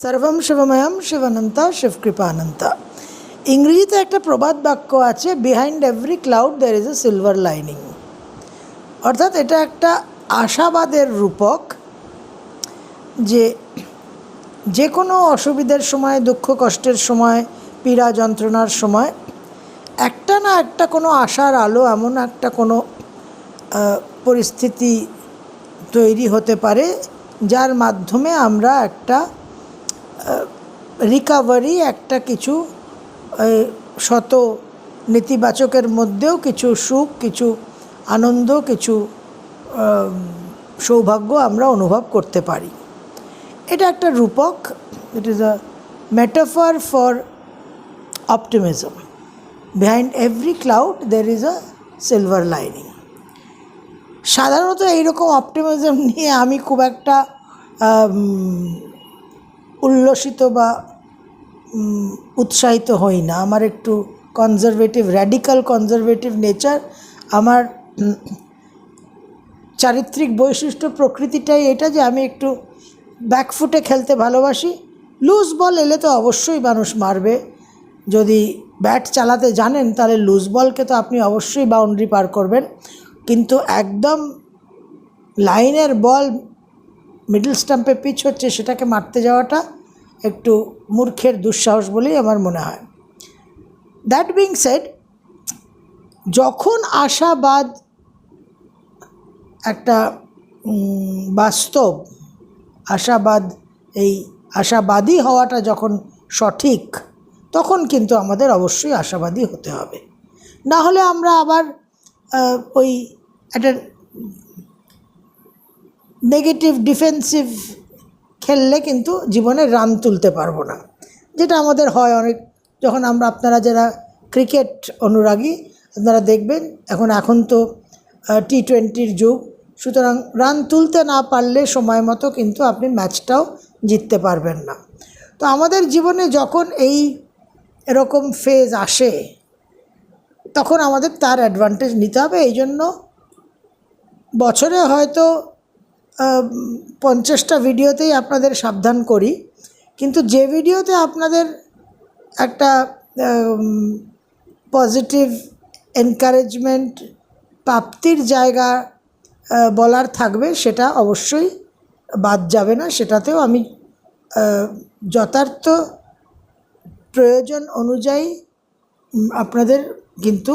সর্বম শিবময়ম শিবানন্তা শিবকৃপানন্তা। ইংরেজিতে একটা প্রবাদ বাক্য আছে, behind every cloud there is a silver lining. অর্থাৎ এটা একটা আশাবাদের রূপক, যে কোনো অসুবিধার সময়, দুঃখ কষ্টের সময়, পীড়া যন্ত্রণার সময় একটা না একটা কোনো আশার আলো, এমন একটা কোনো পরিস্থিতি তৈরি হতে পারে যার মাধ্যমে আমরা একটা রিকাভারি, একটা কিছু শত নেতিবাচকের মধ্যেও কিছু সুখ, কিছু আনন্দ, কিছু সৌভাগ্য আমরা অনুভব করতে পারি। এটা একটা রূপক। It is a metaphor for optimism. Behind every cloud there is a silver lining. সাধারণত এইরকম অপটিমিজম নিয়ে আমি খুব একটা উল্লসিত বা উৎসাহিত হই না। আমার একটু কনজারভেটিভ, র্যাডিক্যাল কনজারভেটিভ নেচার। আমার চারিত্রিক বৈশিষ্ট্য, প্রকৃতিটাই এটা যে আমি একটু ব্যাকফুটে খেলতে ভালোবাসি। লুজ বল এলে তো অবশ্যই মানুষ মারবে। যদি ব্যাট চালাতে জানেন তাহলে লুজ বলকে তো আপনি অবশ্যই বাউন্ডারি পার করবেন, কিন্তু একদম লাইনের বল মিডল স্টাম্পে পিচ হচ্ছে সেটাকে মারতে যাওয়াটা একটু মূর্খের দুঃসাহস বলেই আমার মনে হয়। দ্যাট বিং সেড, যখন আশাবাদ একটা বাস্তব আশাবাদ, এই আশাবাদী হওয়াটা যখন সঠিক, তখন কিন্তু আমাদের অবশ্যই আশাবাদী হতে হবে। না হলে আমরা আবার ওই একটা নেগেটিভ ডিফেন্সিভ খেললে কিন্তু জীবনে রান তুলতে পারবো না, যেটা আমাদের হয় অনেক। যখন আপনারা যারা ক্রিকেট অনুরাগী, আপনারা দেখবেন এখন তো টি20-র যুগ, সুতরাং রান তুলতে না পারলে সময় মতো কিন্তু আপনি ম্যাচটাও জিততে পারবেন না। তো আমাদের জীবনে যখন এরকম ফেজ আসে, তখন আমাদের তার অ্যাডভান্টেজ নিতে হবে। এই জন্য বছরে হয়তো 50টা ভিডিওতেই আপনাদের সাবধান করি, কিন্তু যে ভিডিওতে আপনাদের একটা পজিটিভ এনকারেজমেন্ট প্রাপ্তির জায়গা বলার থাকবে, সেটা অবশ্যই বাদ যাবে না। সেটাতেও আমি যথার্থ প্রয়োজন অনুযায়ী আপনাদের কিন্তু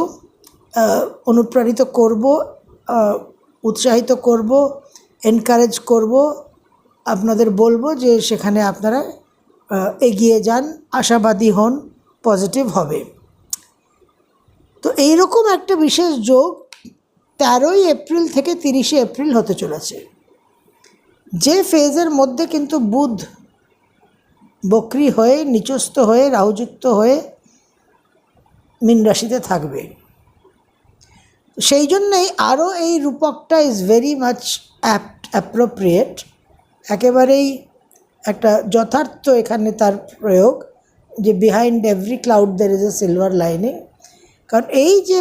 অনুপ্রাণিত করব, উৎসাহিত করব, এনকারেজ করব, আপনাদের বলবো যে সেখানে আপনারা এগিয়ে যান, আশাবাদী হন, পজিটিভ হবে। তো এইরকম একটা বিশেষ যোগ 13ই এপ্রিল থেকে 30শে এপ্রিল হতে চলেছে, যে ফেজের মধ্যে কিন্তু বুধ বক্রী হয়ে, নিচস্থ হয়ে, রাহুযুক্ত হয়ে মীন রাশিতে থাকবে। সেই জন্যেই আরও এই রূপকটা ইজ ভেরি মাচ অ্যাপ্রোপ্রিয়েট, একেবারেই একটা যথার্থ এখানে তার প্রয়োগ, যে behind every cloud there is a silver lining. কারণ এই যে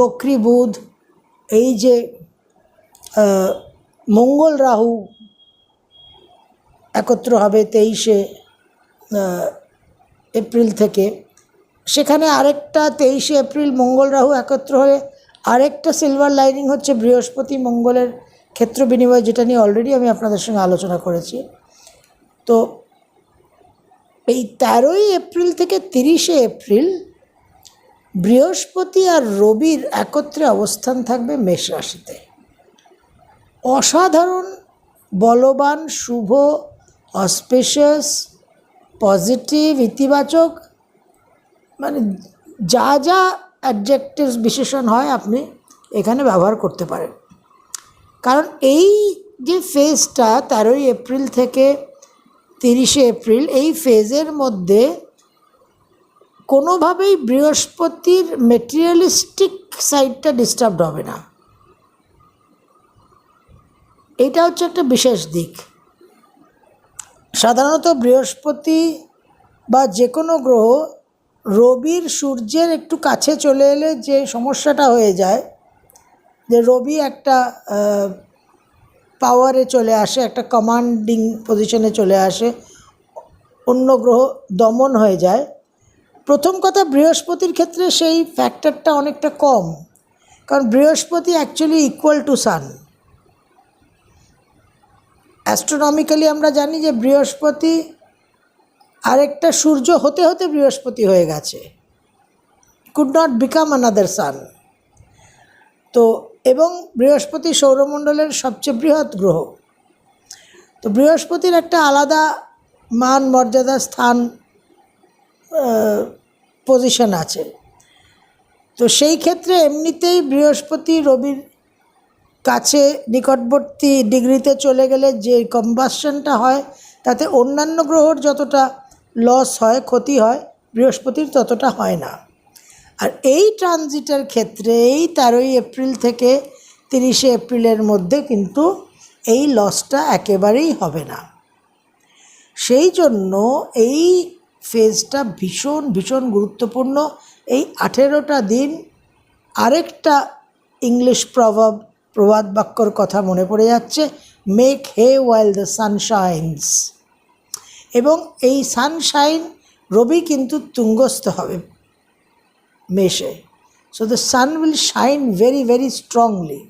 বক্রী বুধ, এই যে মঙ্গল রাহু একত্র হবে 23শে এপ্রিল থেকে, সেখানে আরেকটা 23শে এপ্রিল মঙ্গল রাহু একত্র হয়ে আরেকটা সিলভার লাইনিং হচ্ছে বৃহস্পতি মঙ্গলের ক্ষেত্র বিনিময়, যেটা নিয়ে অলরেডি আমি আপনাদের সঙ্গে আলোচনা করেছি। তো এই 13ই এপ্রিল থেকে 30শে এপ্রিল বৃহস্পতি আর রবির একত্রে অবস্থান থাকবে মেষ রাশিতে। অসাধারণ বলবান, শুভ, অসপিশিয়াস, পজিটিভ, ইতিবাচক, মানে যা যা অ্যাডজেক্টিভস বিশেষণ হয় আপনি এখানে ব্যবহার করতে পারেন। কারণ এই যে ফেজটা 13ই এপ্রিল থেকে 30শে এপ্রিল, এই ফেজের মধ্যে কোনোভাবেই বৃহস্পতির মেটেরিয়ালিস্টিক সাইডটা ডিস্টার্বড হবে না। এইটা হচ্ছে একটা বিশেষ দিক। সাধারণত বৃহস্পতি বা যে কোনো গ্রহ রবির, সূর্যের একটু কাছে চলে এলে যে সমস্যাটা হয়ে যায়, যে রবি একটা পাওয়ারে চলে আসে, একটা কমান্ডিং পজিশনে চলে আসে, অন্য গ্রহ দমন হয়ে যায়। প্রথম কথা, বৃহস্পতির ক্ষেত্রে সেই ফ্যাক্টরটা অনেকটা কম, কারণ বৃহস্পতি অ্যাকচুয়ালি ইকুয়াল টু সান। অ্যাস্ট্রোনমিক্যালি আমরা জানি যে বৃহস্পতি আরেকটা সূর্য হতে হতে বৃহস্পতি হয়ে গেছে, কুড নট বিকাম আনাদার সান। তো এবং বৃহস্পতি সৌরমণ্ডলের সবচেয়ে বৃহৎ গ্রহ। তো বৃহস্পতির একটা আলাদা মান, মর্যাদা, স্থান, পজিশন আছে। তো সেই ক্ষেত্রে এমনিতেই বৃহস্পতি রবির কাছে নিকটবর্তী ডিগ্রিতে চলে গেলে যে কম্বাসশনটা হয়, তাতে অন্যান্য গ্রহর যতটা লস হয়, ক্ষতি হয়, বৃহস্পতির ততটা হয় না। আর এই ট্রানজিটের ক্ষেত্রে এই 13ই এপ্রিল থেকে 30শে এপ্রিলের মধ্যে কিন্তু এই লসটা একেবারেই হবে না। সেই জন্য এই ফেজটা ভীষণ ভীষণ গুরুত্বপূর্ণ। এই 18টা দিন আরেকটা ইংলিশ প্রবাদ বাক্যর কথা মনে পড়ে যাচ্ছে, মেক হে ওয়াইল দ্য সানশাইনস। এবং এই সানশাইন, রবি কিন্তু তুঙ্গস্থ হবে মেষে, so the sun will shine very very strongly.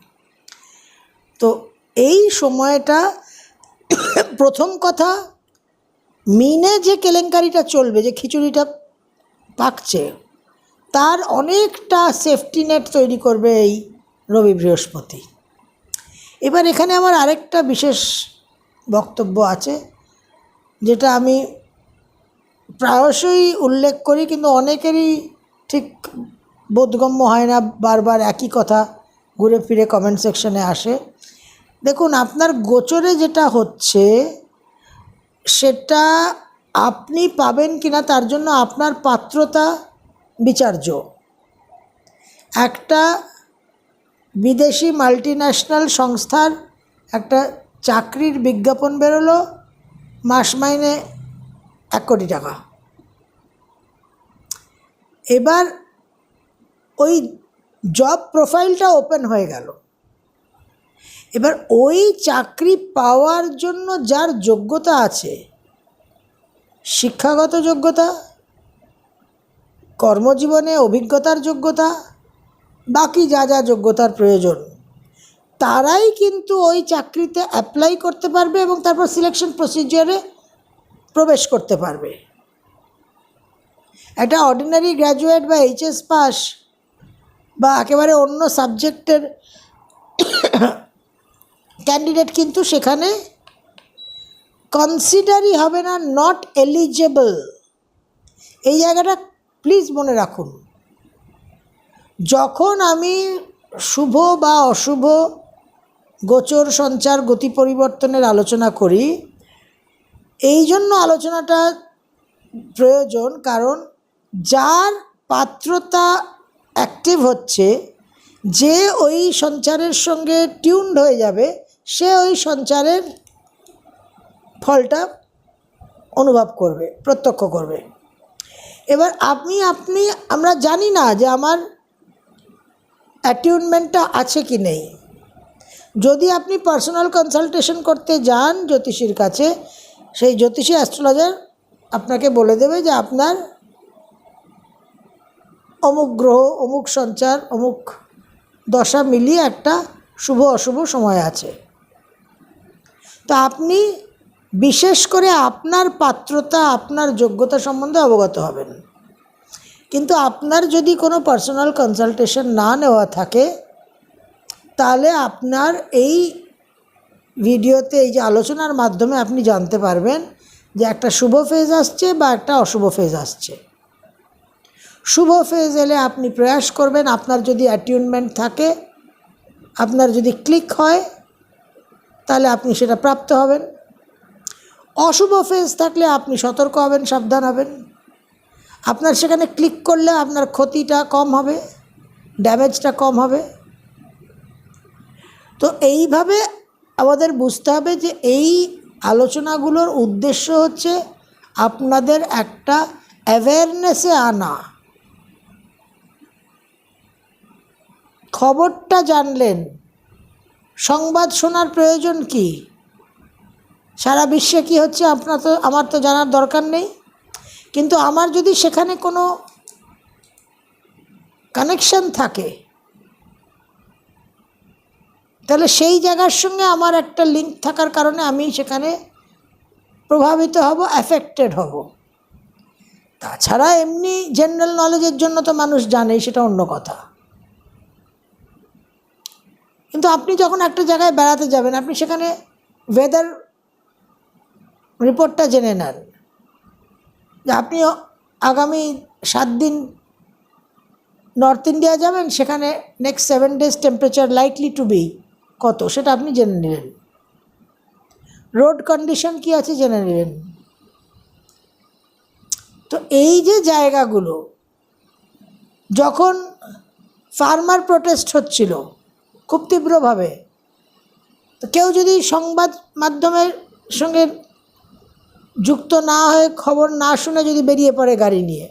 তো এই সময়টা, প্রথম কথা, মিনে যে কেলেঙ্কারিটা চলবে, যে খিচুড়িটা পাকছে, তার অনেকটা সেফটি নেট তৈরি করবে এই রবি বৃহস্পতি। এবার এখানে আমার আরেকটা বিশেষ বক্তব্য আছে, যেটা আমি প্রায়শই উল্লেখ করি, কিন্তু অনেকেরই ঠিক বোধগম্য হয় না, বারবার একই কথা ঘুরে ফিরে কমেন্ট সেকশনে আসে। দেখুন, আপনার গোচরে যেটা হচ্ছে সেটা আপনি পাবেন কিনা তার জন্য আপনার পাত্রতা বিচার্য। একটা বিদেশি মাল্টিন্যাশনাল সংস্থার একটা চাকরির বিজ্ঞাপন বেরোলো, মাস মাইনে 1 কোটি টাকা। এবার ওই জব প্রোফাইলটা ওপেন হয়ে গেল। এবার ওই চাকরি পাওয়ার জন্য যার যোগ্যতা আছে, শিক্ষাগত যোগ্যতা, কর্মজীবনে অভিজ্ঞতার যোগ্যতা, বাকি যা যা যোগ্যতার প্রয়োজন, তারাই কিন্তু ওই চাকরিতে অ্যাপ্লাই করতে পারবে এবং তারপর সিলেকশন প্রসিজিওরে প্রবেশ করতে পারবে। একটা অর্ডিনারি গ্র্যাজুয়েট বা এইচএস পাস বা একেবারে অন্য সাবজেক্টের ক্যান্ডিডেট কিন্তু সেখানে কনসিডারই হবে না, নট এলিজেবল। এই জায়গাটা প্লিজ মনে রাখুন। যখন আমি শুভ বা অশুভ গোচর, সঞ্চার, গতি পরিবর্তনের আলোচনা করি, এই জন্য আলোচনাটা প্রয়োজন, কারণ যার পাত্রতা অ্যাক্টিভ হচ্ছে, যে ওই সঞ্চারের সঙ্গে টিউনড হয়ে যাবে, সে ওই সঞ্চারের ফলটা অনুভব করবে, প্রত্যক্ষ করবে। এবার আমরা জানি না যে আমার অ্যাটিউনমেন্টটা আছে কি নেই। যদি আপনি পার্সোনাল কনসালটেশন করতে যান জ্যোতিষীর কাছে, সেই জ্যোতিষী অ্যাস্ট্রোলজার আপনাকে বলে দেবে যে আপনার অমুক গ্রহ, অমুক সঞ্চার, অমুক দশা মিলিয়ে একটা শুভ অশুভ সময় আছে। তো আপনি বিশেষ করে আপনার পাত্রতা, আপনার যোগ্যতা সম্বন্ধে অবগত হবেন। কিন্তু আপনার যদি কোনো পার্সোনাল কনসালটেশন না নেওয়া থাকে, তাহলে আপনার এই ভিডিওতে, এই যে আলোচনার মাধ্যমে আপনি জানতে পারবেন যে একটা শুভ ফেজ আসছে বা একটা অশুভ ফেজ আসছে। শুভ ফেজ এলে আপনি প্রয়াস করবেন, আপনার যদি অ্যাটিউনমেন্ট থাকে, আপনার যদি ক্লিক হয়, তাহলে আপনি সেটা প্রাপ্ত হবেন। অশুভ ফেজ থাকলে আপনি সতর্ক হবেন, সাবধান হবেন। আপনার সেখানে ক্লিক করলে আপনার ক্ষতিটা কম হবে, ড্যামেজটা কম হবে। তো এইভাবে আমাদের বুঝতে হবে যে এই আলোচনাগুলোর উদ্দেশ্য হচ্ছে আপনাদের একটা অ্যাওয়ারনেসে আনা। খবরটা জানলেন, সংবাদ শোনার প্রয়োজন কি, সারা বিশ্বে কী হচ্ছে আমার তো জানার দরকার নেই, কিন্তু আমার যদি সেখানে কোনো কানেকশন থাকে তাহলে সেই জায়গার সঙ্গে আমার একটা লিঙ্ক থাকার কারণে আমি সেখানে প্রভাবিত হব, অ্যাফেক্টেড হব। তাছাড়া এমনি জেনারেল নলেজের জন্য তো মানুষ জানে, সেটা অন্য কথা। কিন্তু আপনি যখন একটা জায়গায় বেড়াতে যাবেন, আপনি সেখানে ওয়েদার রিপোর্টটা জেনে নেন যে আপনি আগামী 7 দিন নর্থ ইন্ডিয়া যাবেন, সেখানে next 7 days temperature likely to be কত, সেটা আপনি জেনে নিলেন। রোড কন্ডিশন কী আছে জেনে নিলেন। তো এই যে জায়গাগুলো, যখন ফার্মার প্রোটেস্ট হচ্ছিল খুব তীব্রভাবে, তো কেউ যদি সংবাদ মাধ্যমের সঙ্গে যুক্ত না হয়ে, খবর না শুনে যদি বেরিয়ে পড়ে গাড়ি নিয়ে,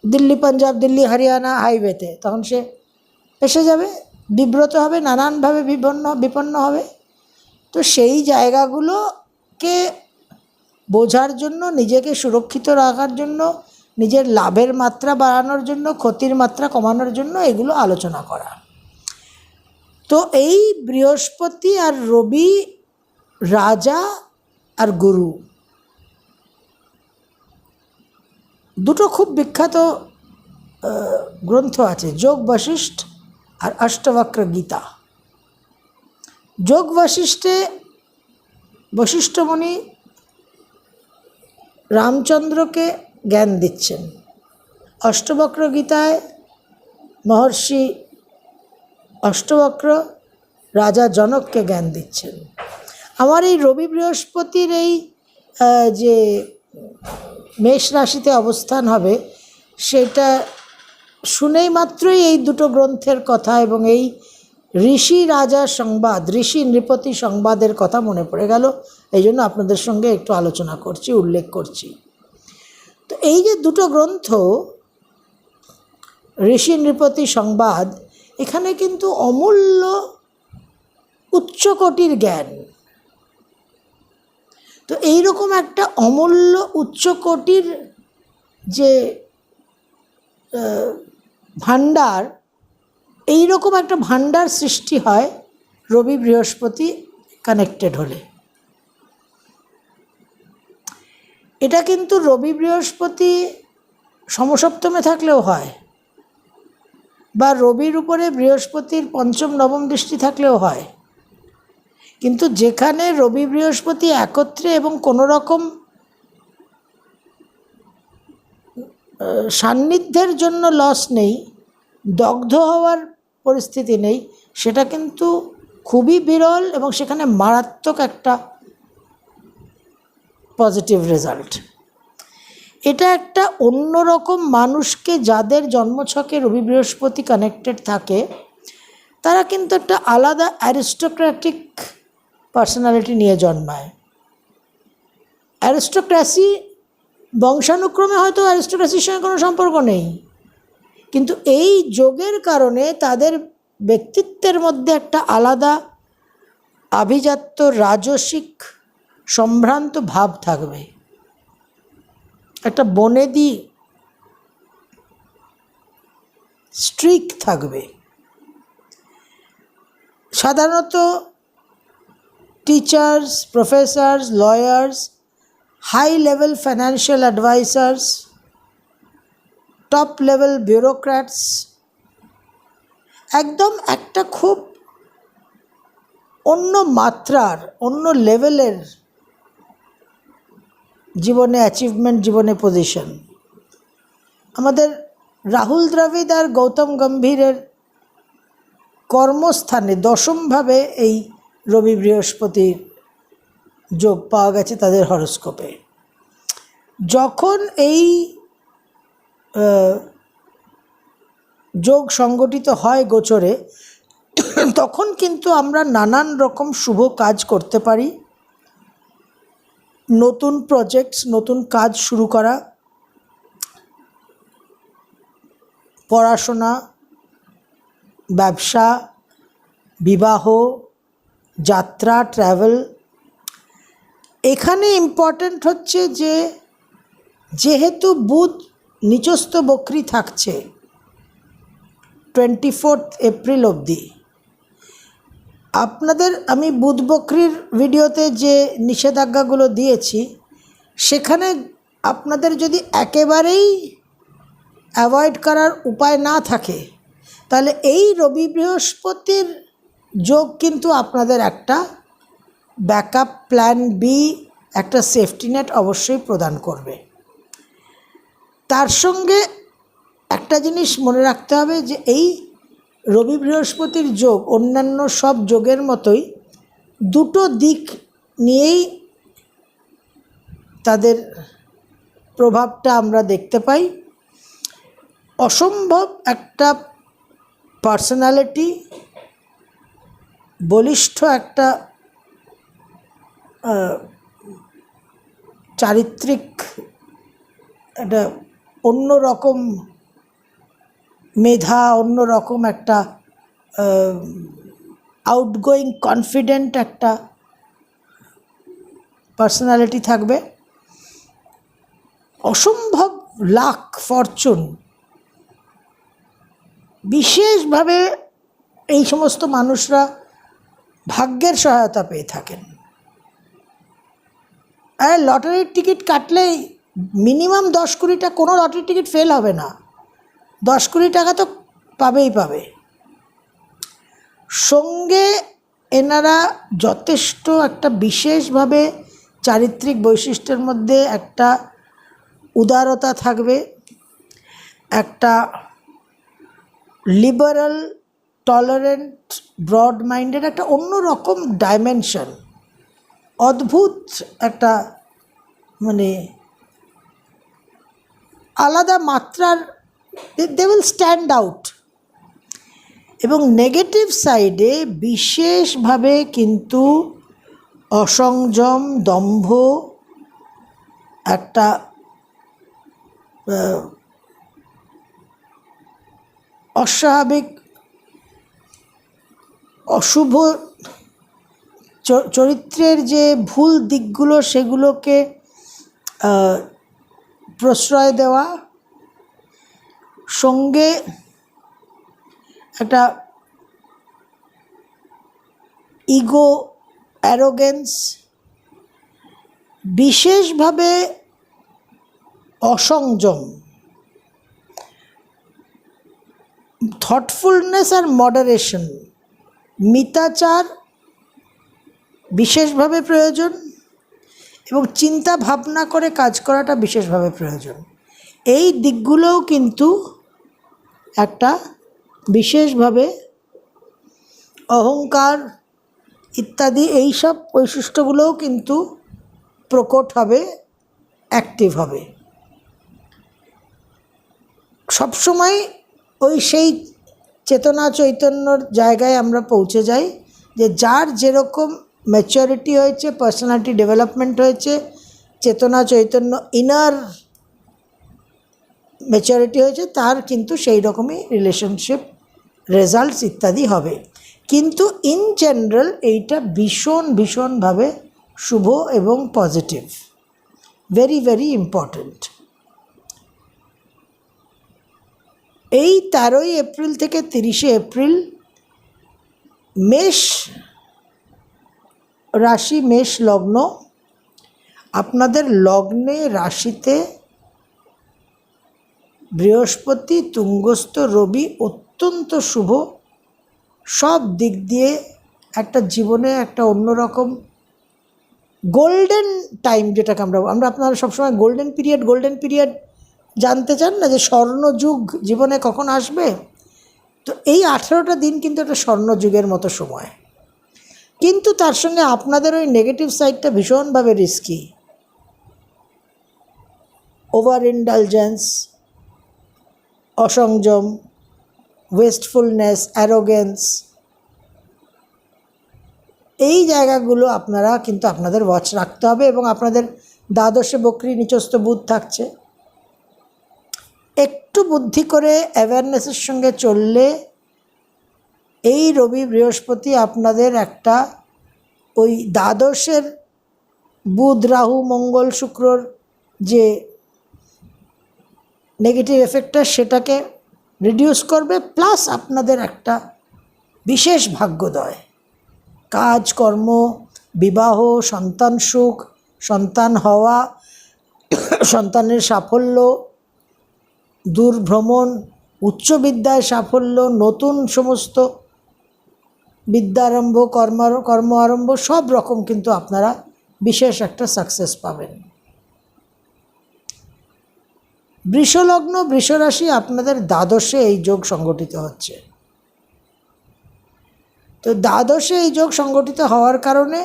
দিল্লি পাঞ্জাব, দিল্লি হরিয়ানা হাইওয়েতে, তখন সে এসে যাবে, বিব্রত হবে, নানানভাবে বিপন্ন হবে। তো সেই জায়গাগুলোকে বোঝার জন্য, নিজেকে সুরক্ষিত রাখার জন্য, নিজের লাভের মাত্রা বাড়ানোর জন্য, ক্ষতির মাত্রা কমানোর জন্য এগুলো আলোচনা করা। তো এই বৃহস্পতি আর রবি রাজা আর গুরু, দুটো খুব বিখ্যাত গ্রন্থ আছে, যোগ বশিষ্ঠ আর অষ্টবক্র গীতা। যোগ বশিষ্ঠে বশিষ্ঠ মুনি রামচন্দ্রকে জ্ঞান দিচ্ছেন, অষ্টবক্র গীতায় মহর্ষি অষ্টবক্র রাজা জনককে জ্ঞান দিচ্ছেন। আমার এই রবি বৃহস্পতির এই যে মেষ রাশিতে অবস্থান হবে, সেটা শুনেই মাত্রই এই দুটো গ্রন্থের কথা এবং এই ঋষি রাজা সংবাদ, ঋষি নৃপতি সংবাদের কথা মনে পড়ে গেল। এই জন্য আপনাদের সঙ্গে একটু আলোচনা করছি, উল্লেখ করছি। তো এই যে দুটো গ্রন্থ, ঋষি নৃপতি সংবাদ, এখানে কিন্তু অমূল্য উচ্চকোটির জ্ঞান। তো এইরকম একটা অমূল্য উচ্চকোটির যে ভাণ্ডার, এইরকম একটা ভাণ্ডার সৃষ্টি হয় রবি বৃহস্পতি কানেক্টেড হলে। এটা কিন্তু রবি বৃহস্পতি সমসপ্তমে থাকলেও হয়, বা রবির উপরে বৃহস্পতির পঞ্চম নবম দৃষ্টি থাকলেও হয়। কিন্তু যেখানে রবি বৃহস্পতি একত্রে এবং কোনো রকম সান্নিধ্যের জন্য লস নেই, দগ্ধ হওয়ার পরিস্থিতি নেই, সেটা কিন্তু খুবই বিরল এবং সেখানে মারাত্মক একটা পজিটিভ রেজাল্ট। এটা একটা অন্যরকম মানুষকে, যাদের জন্মছকে রবি বৃহস্পতি কানেক্টেড থাকে, তারা কিন্তু একটা আলাদা অ্যারিস্টোক্র্যাটিক পার্সোনালিটি নিয়ে জন্মায়। অ্যারিস্টোক্র্যাসি বংশানুক্রমে হয়তো অ্যারিস্টোক্র্যাসির সঙ্গে কোনো সম্পর্ক নেই, কিন্তু এই যোগের কারণে তাদের ব্যক্তিত্বের মধ্যে একটা আলাদা আভিজাত্য, রাজসিক সম্ভ্রান্ত ভাব থাকবে, একটা বনেদি স্ট্রিক থাকবে। সাধারণত teachers, professors, lawyers, high level financial advisers, top level bureaucrats, একদম একটা খুব অন্য মাত্রার, অন্য লেভেলের জীবনে অ্যাচিভমেন্ট, জীবনে পজিশন। আমাদের রাহুল দ্রাবিড় আর গৌতম গম্ভীরের কর্মস্থানে দশমভাবে এই রবি বৃহস্পতির যোগ পাওয়া গেছে তাদের হরোস্কোপে। যখন এই যোগ সংগঠিত হয় গোচরে, তখন কিন্তু আমরা নানান রকম শুভ কাজ করতে পারি। নতুন প্রজেক্টস, নতুন কাজ শুরু করা, পড়াশোনা, ব্যবসা, বিবাহ, যাত্রা, ট্রাভেল। এখানে ইম্পর্ট্যান্ট হচ্ছে যে যেহেতু বুধ নিচস্থ বক্রী থাকছে 24 এপ্রিল অবধি, আপনাদের আমি বুধ বক্রীর ভিডিওতে যে নিষেধাজ্ঞাগুলো দিয়েছি সেখানে আপনাদের যদি একেবারেই অ্যাভয়েড করার উপায় না থাকে তাহলে এই রবি বৃহস্পতির যোগ কিন্তু আপনাদের একটা ব্যাকআপ প্ল্যান বি, একটা সেফটি নেট অবশ্যই প্রদান করবে। তার সঙ্গে একটা জিনিস মনে রাখতে হবে যে এই রবি বৃহস্পতির যোগ অন্যান্য সব যোগের মতোই দুটো দিক নিয়েই তাদের প্রভাবটা আমরা দেখতে পাই। অসম্ভব একটা পার্সোনালিটি, বলিষ্ঠ একটা চারিত্রিক, একটা অন্যরকম মেধা, অন্যরকম একটা আউটগোয়িং কনফিডেন্ট একটা পার্সোনালিটি থাকবে। অসম্ভব লাক, ফরচুন, বিশেষভাবে এই সমস্ত মানুষরা ভাগ্যের সহায়তা পেয়ে থাকেন। আর লটারির টিকিট কাটলেই মিনিমাম 10-20টা, কোনো লটারির টিকিট ফেল হবে না, 10-20 টাকা তো পাবেই পাবে। সঙ্গে এনারা যথেষ্ট একটা বিশেষভাবে চারিত্রিক বৈশিষ্ট্যের মধ্যে একটা উদারতা থাকবে, একটা লিবারাল, টলারেন্ট, ব্রড মাইন্ডেড একটা অন্যরকম ডাইমেনশন, অদ্ভুত একটা মানে আলাদা মাত্রার, দে উইল স্ট্যান্ড আউট। এবং নেগেটিভ সাইডে বিশেষভাবে কিন্তু অসংযম, দম্ভ, একটা অস্বাভাবিক অশুভ চরিত্রের যে ভুল দিকগুলো সেগুলোকে প্রশ্রয় দেওয়া, সঙ্গে একটা ইগো, অ্যারোগেন্স, বিশেষভাবে অসংযম, থটফুলনেস আর মডারেশন, মিতাচার বিশেষভাবে প্রয়োজন এবং চিন্তা ভাবনা করে কাজ করাটা বিশেষভাবে প্রয়োজন। এই দিকগুলোও কিন্তু একটা বিশেষভাবে অহংকার ইত্যাদি এই সব বৈশিষ্ট্যগুলোও কিন্তু প্রকট হবে, অ্যাক্টিভ হবে। সবসময় ওই সেই চেতনা চৈতন্যর জায়গায় আমরা পৌঁছে যাই যে যার যেরকম ম্যাচুরিটি হয়েছে, পার্সোনালিটি ডেভেলপমেন্ট হয়েছে, চেতনা চৈতন্য ইনার ম্যাচুরিটি হয়েছে, তার কিন্তু সেই রকমই রিলেশনশিপ, রেজাল্টস ইত্যাদি হবে। কিন্তু ইন জেনারেল এইটা ভীষণভাবে শুভ এবং পজিটিভ, ভেরি ভেরি ইম্পর্ট্যান্ট। এই 13ই এপ্রিল থেকে 30শে এপ্রিল মেষ রাশি, মেষ লগ্ন, আপনাদের লগ্নে রাশিতে বৃহস্পতি, তুঙ্গস্থ রবি অত্যন্ত শুভ। সব দিক দিয়ে একটা জীবনে একটা অন্যরকম গোল্ডেন টাইম, যেটাকে আমরা আপনারা সবসময় গোল্ডেন পিরিয়ড জানতে চান না, যে স্বর্ণযুগ জীবনে কখন আসবে। তো এই 18টা দিন কিন্তু একটা স্বর্ণযুগের মতো সময়, কিন্তু তার সঙ্গে আপনাদের ওই নেগেটিভ সাইডটা ভীষণভাবে রিস্কি। ওভার ইন্ডালজেন্স, অসংযম, ওয়েস্টফুলনেস, অ্যারোগেন্স, এই জায়গাগুলো আপনারা কিন্তু আপনাদের ওয়াচ রাখতে হবে। এবং আপনাদের দ্বাদশে বক্রী নিচস্থ বুধ থাকছে, একটু বুদ্ধি করে অ্যাওয়ারনেসের সঙ্গে চললে এই রবি বৃহস্পতি আপনাদের একটা ওই দ্বাদশের বুধ রাহু মঙ্গল শুক্রর যে নেগেটিভ এফেক্টটা সেটাকে রিডিউস করবে, প্লাস আপনাদের একটা বিশেষ ভাগ্যোদয়, কাজকর্ম, বিবাহ, সন্তান সুখ, সন্তান হওয়া, সন্তানের সাফল্য, দূর ভ্রমণ, উচ্চ বিদ্যায় সাফল্য, নতুন সমস্ত বিদ্যারম্ভ, কর্ম আরম্ভ, সব রকম কিন্তু আপনারা বিশেষ একটা সাকসেস পাবেন। বৃষলগ্ন বৃষরাশি আপনাদের দ্বাদশে এই যোগ সংগঠিত হচ্ছে। তো দ্বাদশে এই যোগ সংগঠিত হওয়ার কারণে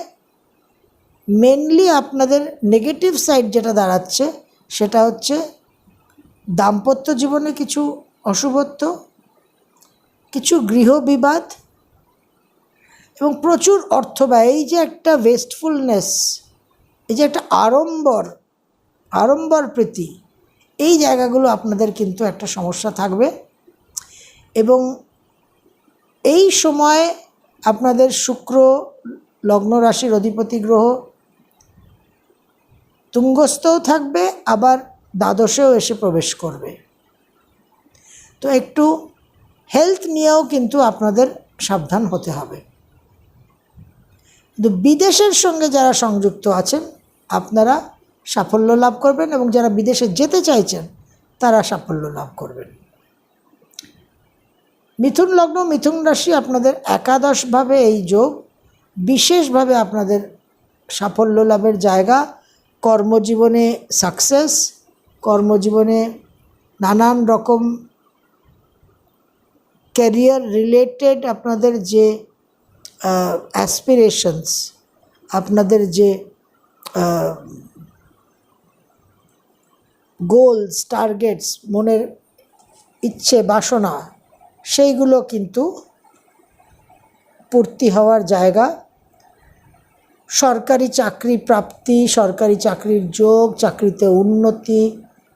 মেনলি আপনাদের নেগেটিভ সাইড যেটা দাঁড়াচ্ছে সেটা হচ্ছে দাম্পত্য জীবনে কিছু অশুভত্ব, কিছু গৃহবিবাদ এবং প্রচুর অর্থ ব্যয়। এই যে একটা ওয়েস্টফুলনেস, এই যে একটা আড়ম্বর প্রীতি, এই জায়গাগুলো আপনাদের কিন্তু একটা সমস্যা থাকবে। এবং এই সময় আপনাদের শুক্র লগ্ন রাশির অধিপতি গ্রহ তুঙ্গস্থও থাকবে, আবার দ্বাদশেও এসে প্রবেশ করবে। তো একটু হেলথ নিয়েও কিন্তু আপনাদের সাবধান হতে হবে। কিন্তু বিদেশের সঙ্গে যারা সংযুক্ত আছেন আপনারা সাফল্য লাভ করবেন, এবং যারা বিদেশে যেতে চাইছেন তারা সাফল্য লাভ করবেন। মিথুন লগ্ন মিথুন রাশি আপনাদের একাদশভাবে এই যোগ বিশেষভাবে আপনাদের সাফল্য লাভের জায়গা, কর্মজীবনে সাকসেস, কর্মজীবনে নানান রকম ক্যারিয়ার রিলেটেড আপনাদের যে অ্যাসপিরেশনস, আপনাদের যে গোলস, টার্গেটস, মনের ইচ্ছে বাসনা, সেইগুলো কিন্তু পূর্তি হওয়ার জায়গা। সরকারি চাকরি প্রাপ্তি, সরকারি চাকরির যোগ, চাকরিতে উন্নতি,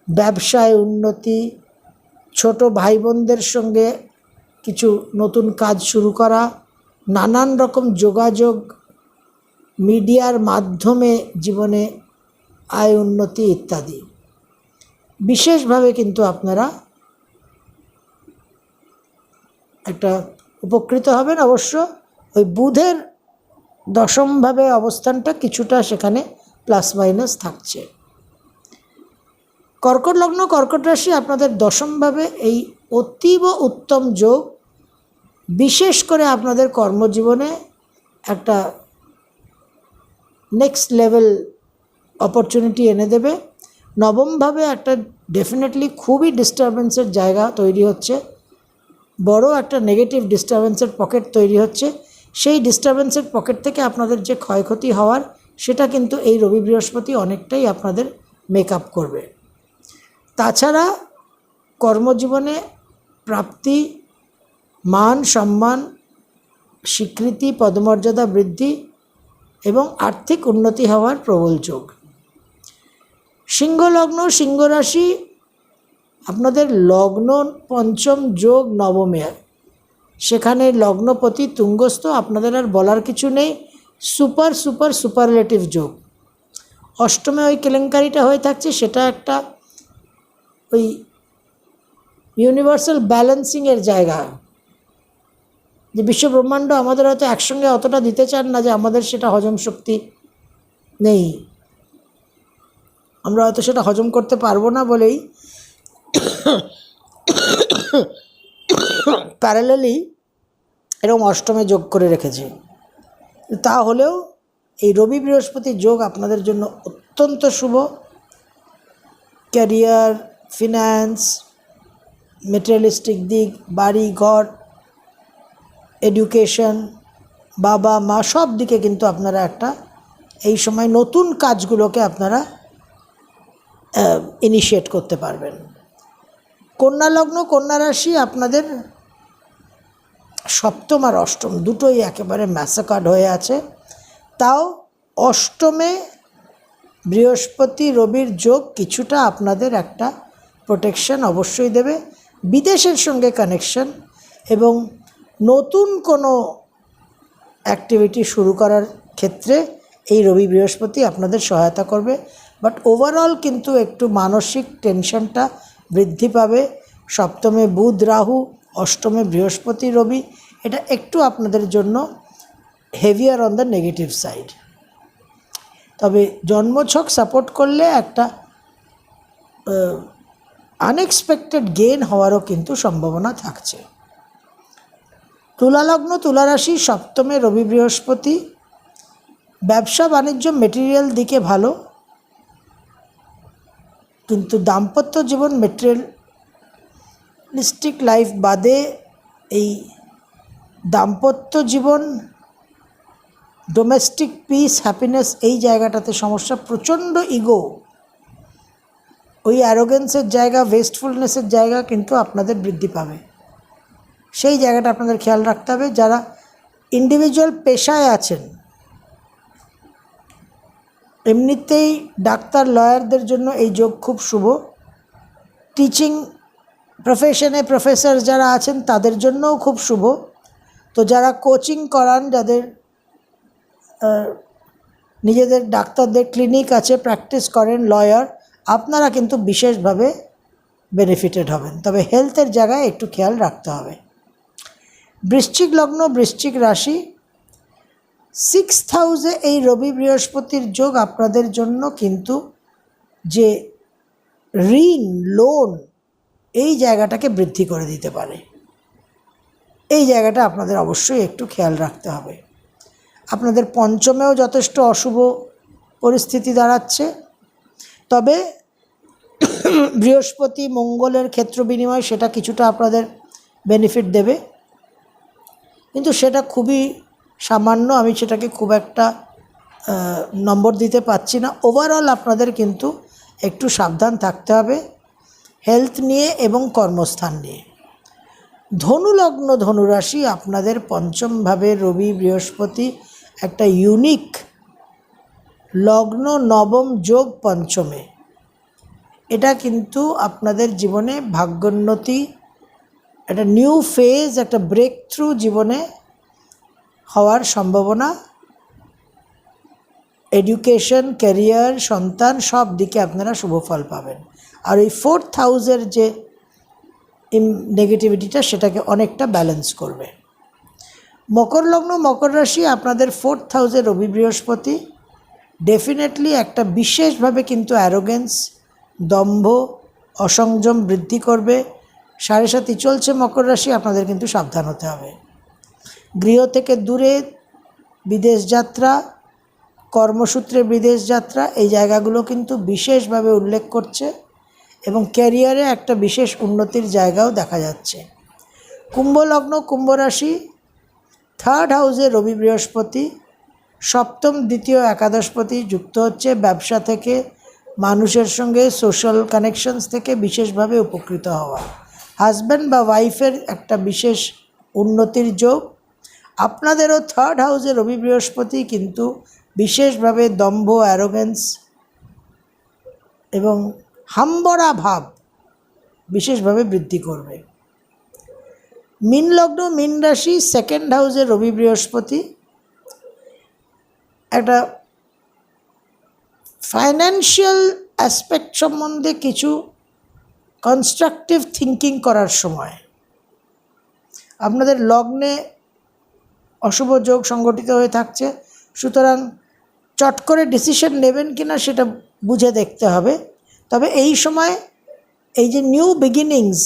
ব্যবসায় উন্নতি, ছোট ভাই বোনদের সঙ্গে কিছু নতুন কাজ শুরু করা, নানান রকম যোগাযোগ, মিডিয়ার মাধ্যমে জীবনে আয় উন্নতি ইত্যাদি বিশেষভাবে কিন্তু আপনারা একটা উপকৃত হবেন। অবশ্য ওই বুধের দশমভাবে অবস্থানটা কিছুটা সেখানে প্লাস মাইনাস থাকছে। কর্কট লগ্ন কর্কট রাশি আপনাদের দশমভাবে এই অতীব উত্তম যোগ বিশেষ করে আপনাদের কর্মজীবনে একটা নেক্সট লেভেল অপরচুনিটি এনে দেবে। নবমভাবে একটা ডেফিনেটলি খুবই ডিস্টারবেন্সের জায়গা তৈরি হচ্ছে, বড় একটা নেগেটিভ ডিস্টারবেন্সের পকেট তৈরি হচ্ছে। সেই ডিস্টারবেন্সের পকেট থেকে আপনাদের যে ক্ষয়ক্ষতি হওয়ার সেটা কিন্তু এই রবি বৃহস্পতি অনেকটাই আপনাদের মেকআপ করবে। তাছাড়া কর্মজীবনে প্রাপ্তি, মান সম্মান, স্বীকৃতি, পদমর্যাদা বৃদ্ধি এবং আর্থিক উন্নতি হওয়ার প্রবল যোগ। সিংহ লগ্ন সিংহ রাশি আপনাদের লগ্ন পঞ্চম যোগ নবমে, সেখানে লগ্নপতি তুঙ্গস্থ, আপনাদের আর বলার কিছু নেই, সুপারলেটিভ যোগ। অষ্টমে ওই কেলেঙ্কারিটা হয়ে থাকছে, সেটা একটা ওই ইউনিভার্সাল ব্যালেন্সিংয়ের জায়গা, যে বিশ্বব্রহ্মাণ্ড আমাদের হয়তো একসঙ্গে অতটা দিতে চান না, যে আমাদের সেটা হজম শক্তি নেই, আমরা হয়তো সেটা হজম করতে পারবো না বলেই প্যারালালি এরকম অষ্টমে যোগ করে রেখেছে। তা হলেও এই রবি বৃহস্পতি যোগ আপনাদের জন্য অত্যন্ত শুভ। ক্যারিয়ার, ফিন্যান্স, মেটেরিয়ালিস্টিক দিক, বাড়ি ঘর, এডুকেশন, বাবা মা, সব দিকে কিন্তু আপনারা একটা এই সময় নতুন কাজগুলোকে আপনারা ইনিশিয়েট করতে পারবেন। কন্যা লগ্ন কন্যা রাশি আপনাদের সপ্তম আর অষ্টম দুটোই একেবারে ম্যাসাকার্ড হয়ে আছে। তাও অষ্টমে বৃহস্পতি রবির যোগ কিছুটা আপনাদের একটা প্রোটেকশন অবশ্যই দেবে। বিদেশের সঙ্গে কানেকশন এবং নতুন কোনো অ্যাক্টিভিটি শুরু করার ক্ষেত্রে এই রবি বৃহস্পতি আপনাদের সহায়তা করবে। বাট ওভারঅল কিন্তু একটু মানসিক টেনশনটা বৃদ্ধি পাবে। সপ্তমে বুধ রাহু, অষ্টমে বৃহস্পতি রবি, এটা একটু আপনাদের জন্য heavier on the negative side. তবে জন্মছক সাপোর্ট করলে একটা আনএক্সপেক্টেড গেইন হওয়ারও কিন্তু সম্ভাবনা থাকছে। তুলালগ্ন তুলারাশি, সপ্তমে রবি বৃহস্পতি, ব্যবসা বাণিজ্য মেটেরিয়াল দিকে ভালো, কিন্তু দাম্পত্য জীবন মেটেরিয়ালিস্টিক লাইফ বাদে এই দাম্পত্য জীবন, ডোমেস্টিক পিস, হ্যাপিনেস, এই জায়গাটাতে সমস্যা। প্রচণ্ড ইগো, ওই অ্যারোগেন্সের জায়গা, ওয়েস্টফুলনেসের জায়গা কিন্তু আপনাদের বৃদ্ধি পাবে। সেই জায়গাটা আপনাদের খেয়াল রাখতে হবে। যারা ইন্ডিভিজুয়াল পেশায় আছেন, এমনিতেই ডাক্তার, লয়ারদের জন্য এই যোগ খুব শুভ। টিচিং প্রফেশনে প্রফেসর যারা আছেন তাদের জন্যও খুব শুভ। তো যারা কোচিং করান, যাদের নিজেদের ডাক্তারদের ক্লিনিক আছে, প্র্যাকটিস করেন, লয়ার, আপনারা কিন্তু বিশেষভাবে বেনিফিটেড হবেন। তবে হেলথের জায়গায় একটু খেয়াল রাখতে হবে। বৃশ্চিক লগ্ন বৃশ্চিক রাশি, 6th হাউসে এই রবি বৃহস্পতির যোগ আপনাদের জন্য কিন্তু যে ঋণ, লোন, এই জায়গাটাকে বৃদ্ধি করে দিতে পারে। এই জায়গাটা আপনাদের অবশ্যই একটু খেয়াল রাখতে হবে। আপনাদের পঞ্চমেও যথেষ্ট অশুভ পরিস্থিতি দাঁড়াচ্ছে। তবে বৃহস্পতি মঙ্গলের ক্ষেত্র বিনিময় সেটা কিছুটা আপনাদের বেনিফিট দেবে, কিন্তু সেটা খুবই সামান্য। আমি সেটাকে খুব একটা নম্বর দিতে পারছি না। ওভারঅল আপনাদের কিন্তু একটু সাবধান থাকতে হবে হেলথ নিয়ে এবং কর্মস্থান নিয়ে। ধনুলগ্ন ধনুরাশি, আপনাদের পঞ্চমভাবে রবি বৃহস্পতি, একটা ইউনিক লগ্ন, নবম যোগ পঞ্চমে। এটা কিন্তু আপনাদের জীবনে ভাগ্যোন্নতি, একটা নিউ ফেজ, একটা ব্রেক থ্রু জীবনে হওয়ার সম্ভাবনা। এডুকেশন, ক্যারিয়ার, সন্তান, সব দিকে আপনারা শুভ ফল পাবেন। আর এই 4th হাউসের যে নেগেটিভিটিটা, সেটাকে অনেকটা ব্যালেন্স করবে। মকর লগ্ন মকর রাশি, আপনাদের 4th হাউসে রবি বৃহস্পতি ডেফিনেটলি একটা বিশেষভাবে কিন্তু অ্যারোগেন্স, দম্ভ, অসংযম বৃদ্ধি করবে। 7.5 চলছে মকর রাশি, আপনাদের কিন্তু সাবধান হতে হবে। গৃহ থেকে দূরে বিদেশ যাত্রা, কর্মসূত্রে বিদেশ যাত্রা, এই জায়গাগুলো কিন্তু বিশেষভাবে উল্লেখ করছে এবং ক্যারিয়ারে একটা বিশেষ উন্নতির জায়গাও দেখা যাচ্ছে। কুম্ভ লগ্ন কুম্ভ রাশি, 3rd হাউসে রবি বৃহস্পতি, সপ্তম দ্বিতীয় একাদশপতি যুক্ত হচ্ছে। ব্যবসা থেকে, মানুষের সঙ্গে সোশ্যাল কানেকশনস থেকে বিশেষভাবে উপকৃত হওয়া, হাজব্যান্ড বা ওয়াইফের একটা বিশেষ উন্নতির যোগ। আপনাদেরও 3rd হাউসে রবি বৃহস্পতি কিন্তু বিশেষভাবে দম্ভ, অ্যারোগেন্স এবং হাম্বড়া ভাব বিশেষভাবে বৃদ্ধি করবে। মীন লগ্ন মীন রাশি, 2nd হাউসে রবি বৃহস্পতি, একটা ফাইন্যান্সিয়াল অ্যাসপেক্ট সম্বন্ধে কিছু কনস্ট্রাকটিভ থিঙ্কিং করার সময়। আপনাদের লগ্নে অশুভ যোগ সংগঠিত হয়ে থাকছে, সুতরাং চট করে ডিসিশন নেবেন কিনা সেটা বুঝে দেখতে হবে। তবে এই সময় এই যে নিউ বিগিনিংস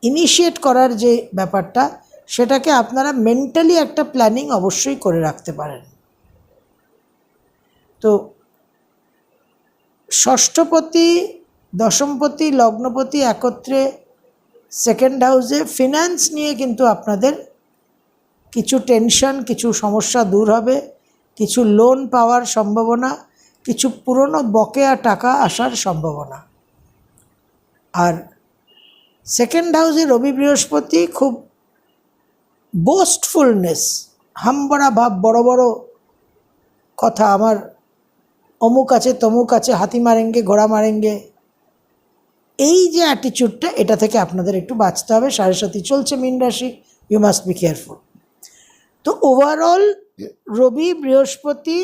ইনিশিয়েট করার যে ব্যাপারটা, সেটাকে আপনারা মেন্টালি একটা প্ল্যানিং অবশ্যই করে রাখতে পারেন। তো ষষ্ঠপতি, দশমপতি, লগ্নপতি একত্রে 2nd হাউসে, ফিনান্স নিয়ে কিন্তু আপনাদের কিছু টেনশন, কিছু সমস্যা দূর হবে, কিছু লোন পাওয়ার সম্ভাবনা, কিছু পুরনো বকেয়া টাকা আসার সম্ভাবনা। আর 2nd হাউসে রবি বৃহস্পতি খুব বোস্টফুলনেস, হাম্বড়া ভাব, বড় বড় কথা, আমার অমুক আছে তমুক আছে, হাতি মারেঙ্গে ঘোড়া মারেঙ্গে, এই যে অ্যাটিচিউডটা, এটা থেকে আপনাদের একটু বাঁচতে হবে। 7.5 চলছে মীন রাশি, ইউ মাস্ট বি কেয়ারফুল। তো ওভারঅল রবি বৃহস্পতি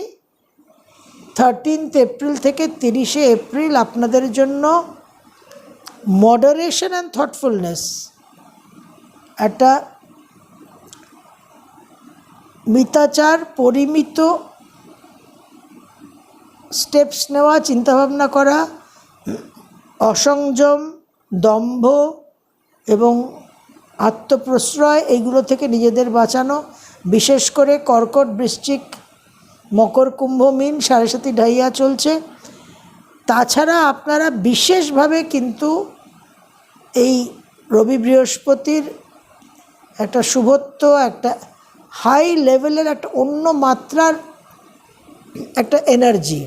13 এপ্রিল থেকে 30 এপ্রিল আপনাদের জন্য মডারেশন অ্যান্ড থটফুলনেস, একটা মিতাচার, পরিমিত স্টেপস নেওয়া, চিন্তাভাবনা করা, অসংযম, দম্ভ এবং আত্মপ্রশ্রয়, এইগুলো থেকে নিজেদের বাঁচানো। বিশেষ করে কর্কট, বৃশ্চিক, মকর, কুম্ভ, মীন 7.5 ঢাইয়া চলছে। তাছাড়া আপনারা বিশেষভাবে কিন্তু এই রবি বৃহস্পতির একটা শুভত্ব, একটা হাই লেভেলের একটা অন্য মাত্রার একটা এনার্জি,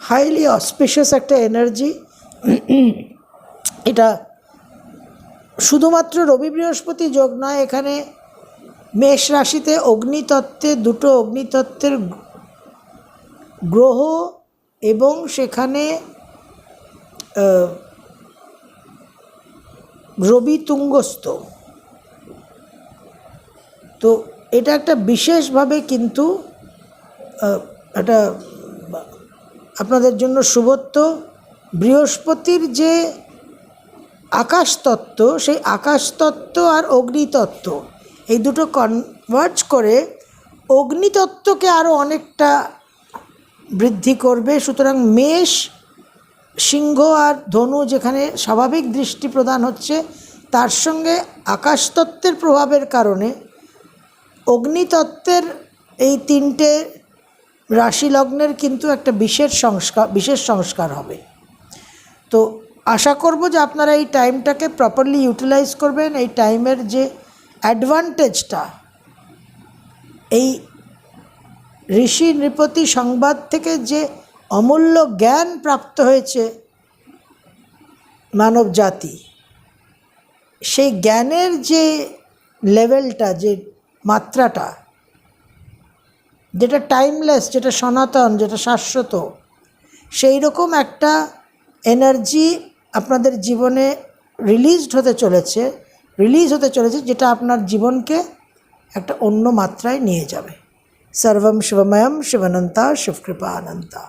হাইলি অসপিশিয়াস একটা এনার্জি। এটা শুধুমাত্র রবি বৃহস্পতি যোগ নয়, এখানে মেষ রাশিতে অগ্নিতত্ত্বে 2টো অগ্নিতত্ত্বের গ্রহ এবং সেখানে রবি তুঙ্গস্থ। তো এটা একটা বিশেষভাবে কিন্তু একটা আপনাদের জন্য শুভত্ব। বৃহস্পতির যে আকাশতত্ত্ব, সেই আকাশতত্ত্ব আর অগ্নিতত্ত্ব এই দুটো কনভার্জ করে অগ্নিতত্ত্বকে আরও অনেকটা বৃদ্ধি করবে। সুতরাং মেষ, সিংহ আর ধনু যেখানে স্বাভাবিক দৃষ্টি প্রদান হচ্ছে, তার সঙ্গে আকাশতত্ত্বের প্রভাবের কারণে অগ্নিতত্ত্বের এই 3টে রাশি লগ্নের কিন্তু একটা বিশেষ সংস্কার হবে। তো আশা করব যে আপনারা এই টাইমটাকে প্রপারলি ইউটিলাইজ করবেন। এই টাইমের যে অ্যাডভান্টেজটা, এই ঋষি নৃপতি সংবাদ থেকে যে অমূল্য জ্ঞান প্রাপ্ত হয়েছে মানব জাতি, সেই জ্ঞানের যে লেভেলটা, যে মাত্রাটা, যেটা টাইমলেস, যেটা সনাতন, যেটা শাশ্বত, সেই রকম একটা এনার্জি আপনাদের জীবনে রিলিজ হতে চলেছে, যেটা আপনার জীবনকে একটা অন্য মাত্রায় নিয়ে যাবে। সর্বম শিবময়ম শিবানন্তা শিবকৃপা অনন্তা।